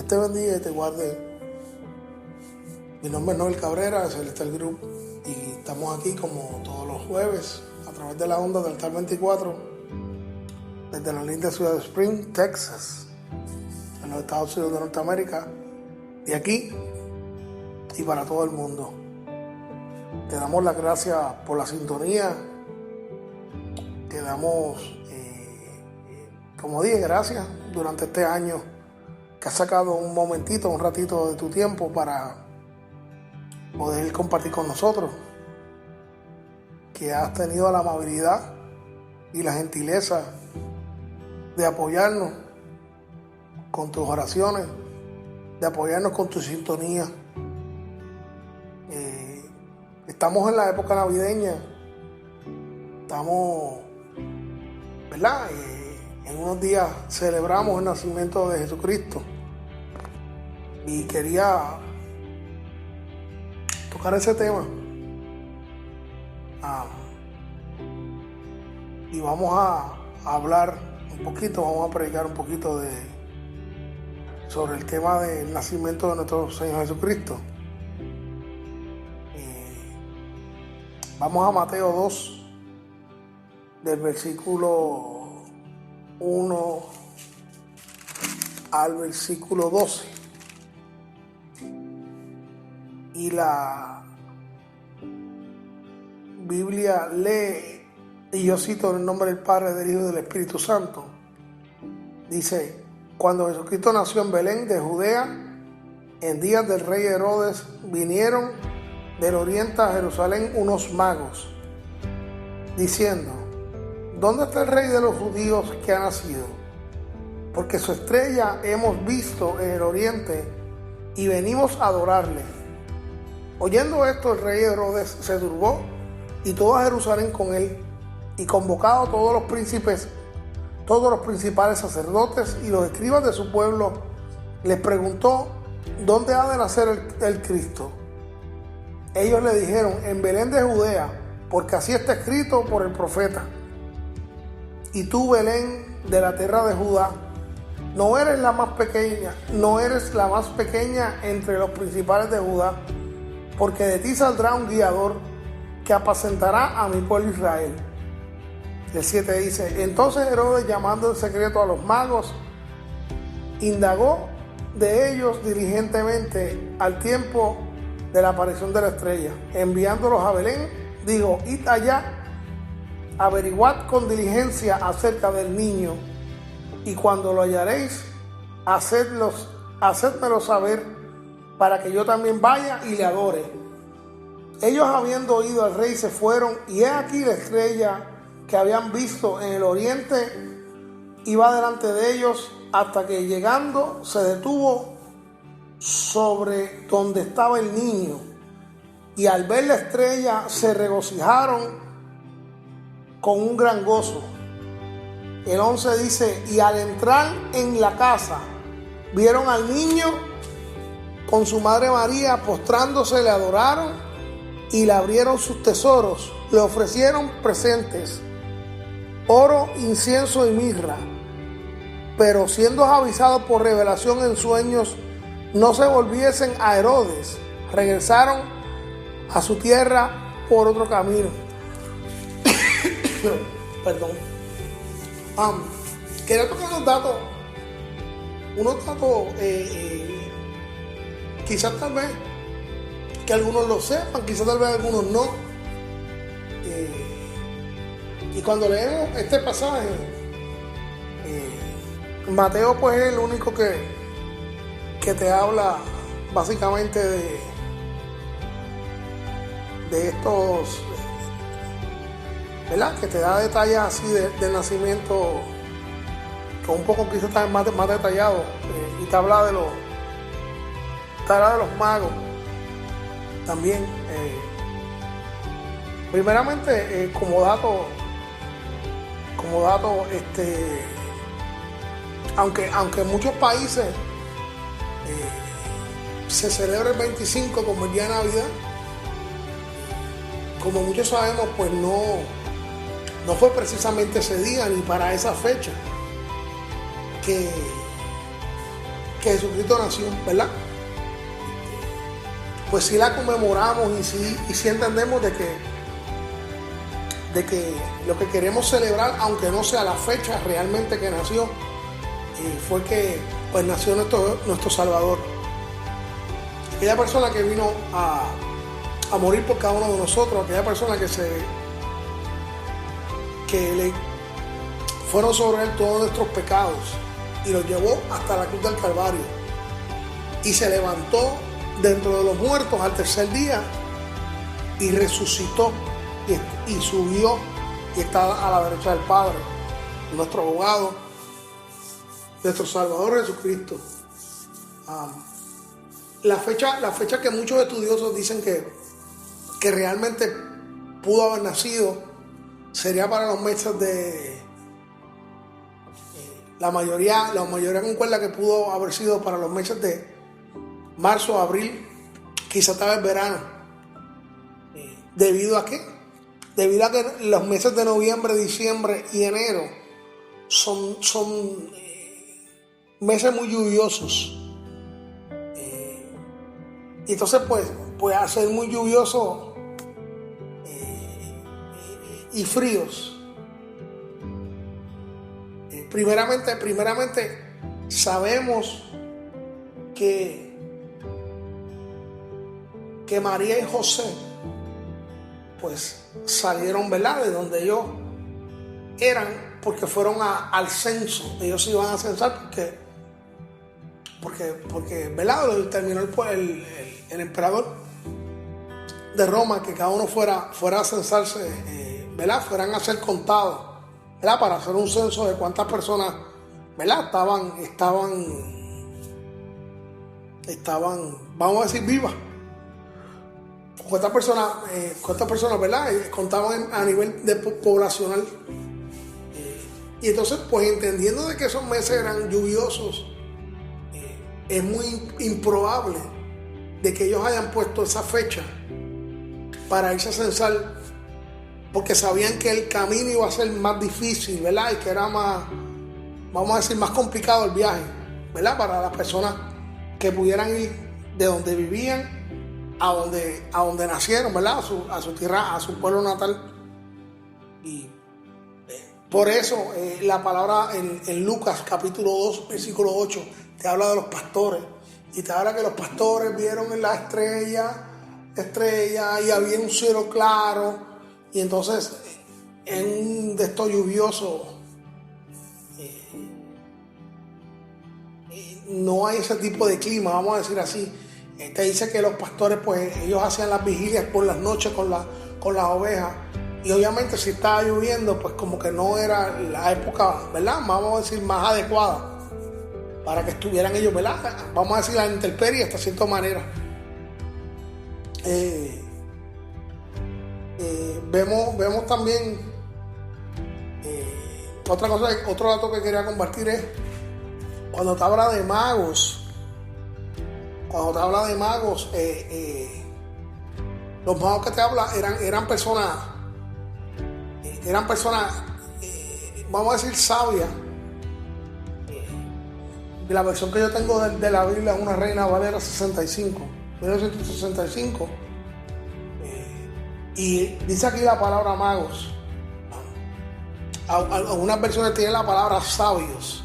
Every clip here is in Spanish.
Dios te bendiga y te guarde. Mi nombre es Noel Cabrera, de Celestial Group, y estamos aquí como todos los jueves a través de la onda del Altar 24 desde la linda ciudad de Spring, Texas, en los Estados Unidos de Norteamérica, y aquí y para todo el mundo. Te damos las gracias por la sintonía. Te damos, como dije, gracias durante este año que has sacado un momentito, un ratito de tu tiempo para poder compartir con nosotros, que has tenido la amabilidad y la gentileza de apoyarnos con tus oraciones, de apoyarnos con tu sintonía. Estamos en la época navideña, estamos, ¿verdad? En unos días celebramos el nacimiento de Jesucristo y quería tocar ese tema. Y vamos a hablar un poquito, vamos a predicar un poquito sobre el tema del nacimiento de nuestro Señor Jesucristo. Vamos a Mateo 2, del versículo 1 al versículo 12. Y la Biblia lee, y yo cito en el nombre del Padre, del Hijo y del Espíritu Santo. Dice: cuando Jesucristo nació en Belén de Judea, en días del rey Herodes, vinieron del oriente a Jerusalén unos magos, diciendo: ¿dónde está el rey de los judíos que ha nacido? Porque su estrella hemos visto en el oriente y venimos a adorarle. Oyendo esto, el rey Herodes se turbó y toda Jerusalén con él, y convocado todos los príncipes, todos los principales sacerdotes y los escribas de su pueblo, les preguntó dónde ha de nacer el Cristo. Ellos le dijeron: en Belén de Judea, porque así está escrito por el profeta. Y tú, Belén, de la tierra de Judá, no eres la más pequeña entre los principales de Judá, porque de ti saldrá un guiador que apacentará a mi pueblo Israel. El 7 dice: entonces Herodes, llamando en secreto a los magos, indagó de ellos diligentemente al tiempo de la aparición de la estrella. Enviándolos a Belén, dijo: id allá, averiguad con diligencia acerca del niño, y cuando lo hallaréis, hacedmelo saber, para que yo también vaya y le adore. Ellos, habiendo oído al rey, se fueron, y he aquí la estrella que habían visto en el oriente iba delante de ellos, hasta que llegando se detuvo sobre donde estaba el niño, y al ver la estrella se regocijaron con un gran gozo. El 11 dice: y al entrar en la casa vieron al niño con su madre María, postrándose le adoraron y le abrieron sus tesoros, le ofrecieron presentes, oro, incienso y mirra. Pero siendo avisados por revelación en sueños, no se volviesen a Herodes, regresaron a su tierra por otro camino. Perdón. Quería tocar unos datos, quizás tal vez que algunos lo sepan, quizás tal vez algunos no. Y cuando leemos este pasaje, Mateo pues es el único que te habla básicamente de estos, ¿verdad? Que te da detalles así del nacimiento, con un poco quizás también más detallado, y te habla de los magos también. Primeramente, como dato, aunque en muchos países se celebra el 25 como el día de Navidad, como muchos sabemos, pues no fue precisamente ese día ni para esa fecha que que Jesucristo nació, ¿verdad? Pues sí la conmemoramos y sí entendemos de que lo que queremos celebrar, aunque no sea la fecha realmente que nació, fue que pues nació nuestro Salvador. Aquella persona que vino a morir por cada uno de nosotros, aquella persona que le fueron sobre él todos nuestros pecados y los llevó hasta la cruz del Calvario y se levantó dentro de los muertos al tercer día y resucitó y subió y está a la derecha del Padre, nuestro abogado, nuestro Salvador Jesucristo. La fecha que muchos estudiosos dicen que realmente pudo haber nacido sería para los meses de... La mayoría concuerda que pudo haber sido para los meses de marzo, abril, quizá tal vez verano. ¿Debido a qué? Debido a que los meses de noviembre, diciembre y enero son meses muy lluviosos. Y entonces pues al ser muy lluvioso y fríos, primeramente sabemos que María y José pues salieron, ¿verdad?, de donde ellos eran, porque fueron al censo. Ellos se iban a censar porque ¿verdad?, terminó el emperador de Roma que cada uno fuera a censarse, ¿verdad?, fueran a ser contados, ¿verdad?, para hacer un censo de cuántas personas, ¿verdad?, estaban, vamos a decir, vivas. ¿Cuántas personas, ¿verdad?, contaban a nivel poblacional. Y entonces, pues entendiendo de que esos meses eran lluviosos, es muy improbable de que ellos hayan puesto esa fecha para irse a censar, porque sabían que el camino iba a ser más difícil, ¿verdad?, y que era más, vamos a decir, más complicado el viaje, ¿verdad?, para las personas que pudieran ir de donde vivían a donde nacieron, ¿verdad?, a su tierra, a su pueblo natal. Y por eso la palabra en Lucas capítulo 2, versículo 8, te habla de los pastores y te habla que los pastores vieron en la estrella y había un cielo claro, y entonces en un de estos lluviosos no hay ese tipo de clima, vamos a decir así. Te dice que los pastores pues ellos hacían las vigilias por las noches con las ovejas, y obviamente si estaba lloviendo pues como que no era la época, ¿verdad?, vamos a decir, más adecuada para que estuvieran ellos, ¿verdad?, vamos a decir, la intemperie hasta cierta manera. Vemos también otro dato que quería compartir es cuando te habla de magos. Los magos que te habla eran personas, vamos a decir, sabias. La versión que yo tengo de la Biblia es una Reina Valera 1965. Y dice aquí la palabra magos. Algunas versiones tienen la palabra sabios.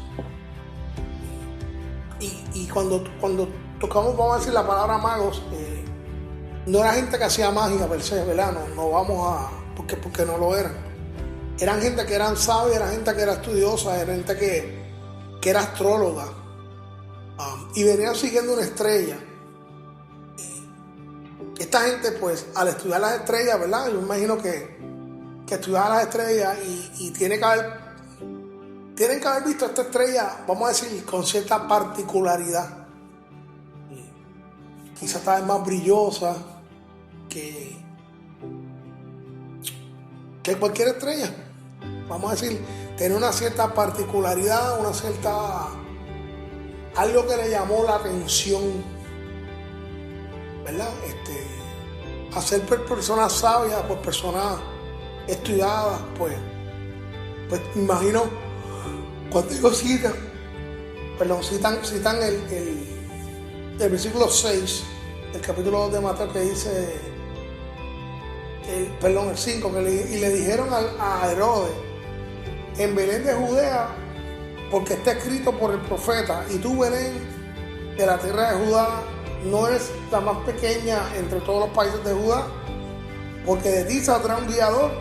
Y cuando tocamos, vamos a decir, la palabra magos, no era gente que hacía magia per se, ¿verdad? No vamos a... porque no lo eran. Eran gente que eran sabios, era gente que era estudiosa, era gente que era astróloga. Y venían siguiendo una estrella. Esta gente, pues, al estudiar las estrellas, ¿verdad?, yo me imagino que estudiaban las estrellas y tienen que haber visto esta estrella, vamos a decir, con cierta particularidad. Quizás tal vez más brillosa que cualquier estrella. Vamos a decir, tiene una cierta particularidad, algo que le llamó la atención, ¿verdad? Hacer personas sabias, pues personas estudiadas, pues me imagino cuando ellos citan perdón, citan el versículo 6 del capítulo 2 de Mateo, que dice, el 5, y le dijeron a Herodes: en Belén de Judea, porque está escrito por el profeta, y tú, Belén, de la tierra de Judá, no eres la más pequeña entre todos los países de Judá, porque de ti saldrá un guiador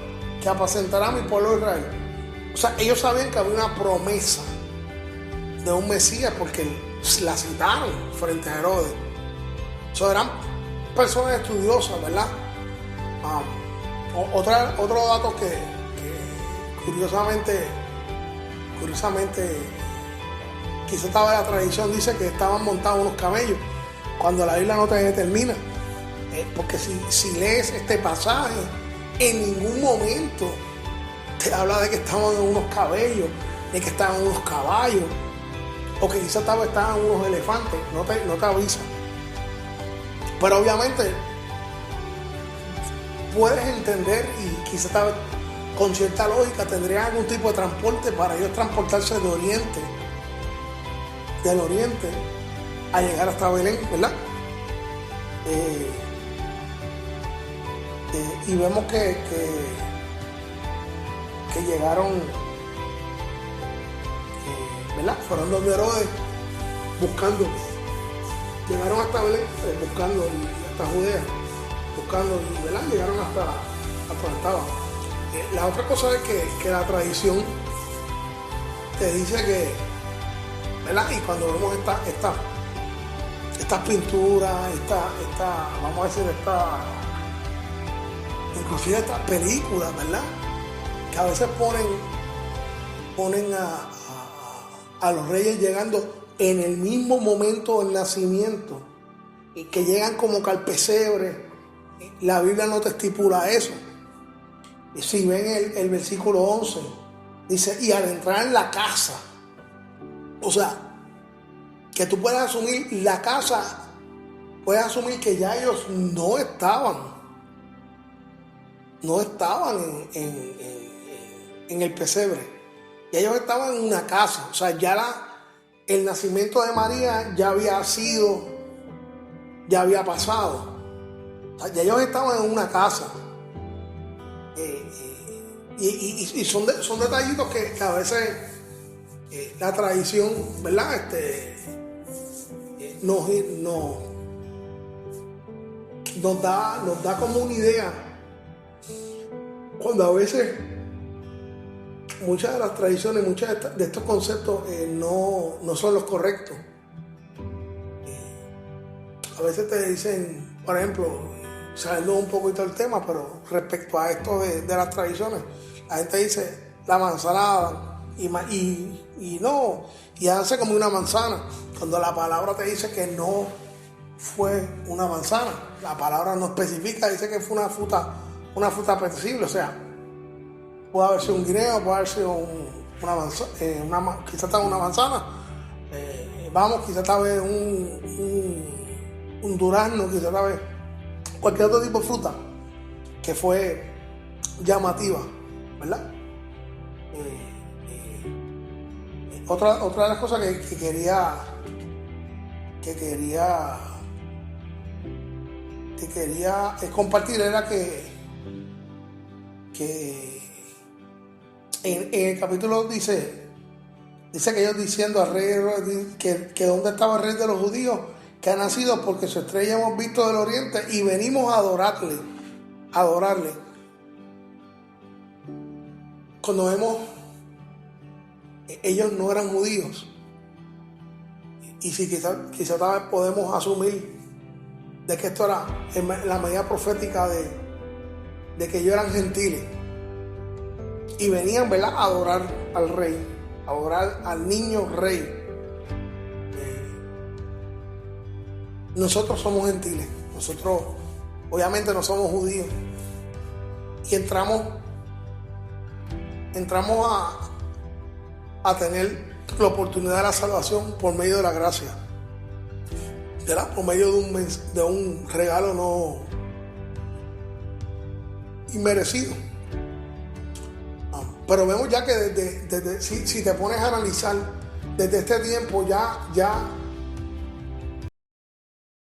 que apacentará a mi pueblo Israel. O sea, ellos sabían que había una promesa de un Mesías, porque la citaron frente a Herodes. Eran personas estudiosas, ¿verdad? Otro dato que curiosamente quizá estaba en la tradición, dice que estaban montados unos camellos, cuando la Biblia no te determina, porque si lees este pasaje, en ningún momento te habla de que estaban en unos camellos, de que estaban en unos caballos, o que quizá estaban unos elefantes. No te avisa. Pero obviamente puedes entender, y quizá con cierta lógica tendrían algún tipo de transporte para ellos transportarse del oriente a llegar hasta Belén, ¿verdad? Y vemos que llegaron, ¿verdad? Fueron donde Herodes buscando, llegaron hasta Belén buscando, y hasta Judea buscando, y ¿verdad? Llegaron hasta donde estaba. La otra cosa es que la tradición te dice que, ¿verdad? Y cuando vemos estas pinturas, vamos a decir, inclusive estas películas, ¿verdad? Que a veces ponen a los reyes llegando en el mismo momento del nacimiento, y que llegan como que al pesebre. La Biblia no te estipula eso. Y si ven el versículo 11, dice: y al entrar en la casa, o sea, que tú puedes asumir la casa, puedes asumir que ya ellos no estaban en el pesebre, ya ellos estaban en una casa. O sea, ya el nacimiento de María ya había pasado. O sea, ya ellos estaban en una casa. Y son detallitos que a veces la tradición, ¿verdad? Nos da como una idea, cuando a veces muchas de las tradiciones, muchos de estos conceptos no son los correctos. A veces te dicen, por ejemplo, saliendo un poquito del tema, pero respecto a esto de las tradiciones, la gente dice la manzanada y hace como una manzana, cuando la palabra te dice que no fue una manzana. La palabra no especifica, dice que fue una fruta apetecible. O sea, puede haber sido un guineo, puede haber sido una manzana, quizás estaba una manzana, quizás estaba un durazno, quizás estaba cualquier otro tipo de fruta que fue llamativa, ¿verdad? Otra de las cosas que quería compartir era que en el capítulo dice que ellos diciendo al rey que dónde estaba el rey de los judíos, que ha nacido, porque su estrella hemos visto del oriente y venimos a adorarle. Cuando vemos, ellos no eran judíos, y si quizás podemos asumir de que esto era la medida profética de que ellos eran gentiles y venían, ¿verdad?, a adorar al rey, a adorar al niño rey. Nosotros somos gentiles, nosotros obviamente no somos judíos, y entramos a tener la oportunidad de la salvación por medio de la gracia, ¿verdad? Por medio de un regalo no inmerecido. Pero vemos ya que si te pones a analizar desde este tiempo ya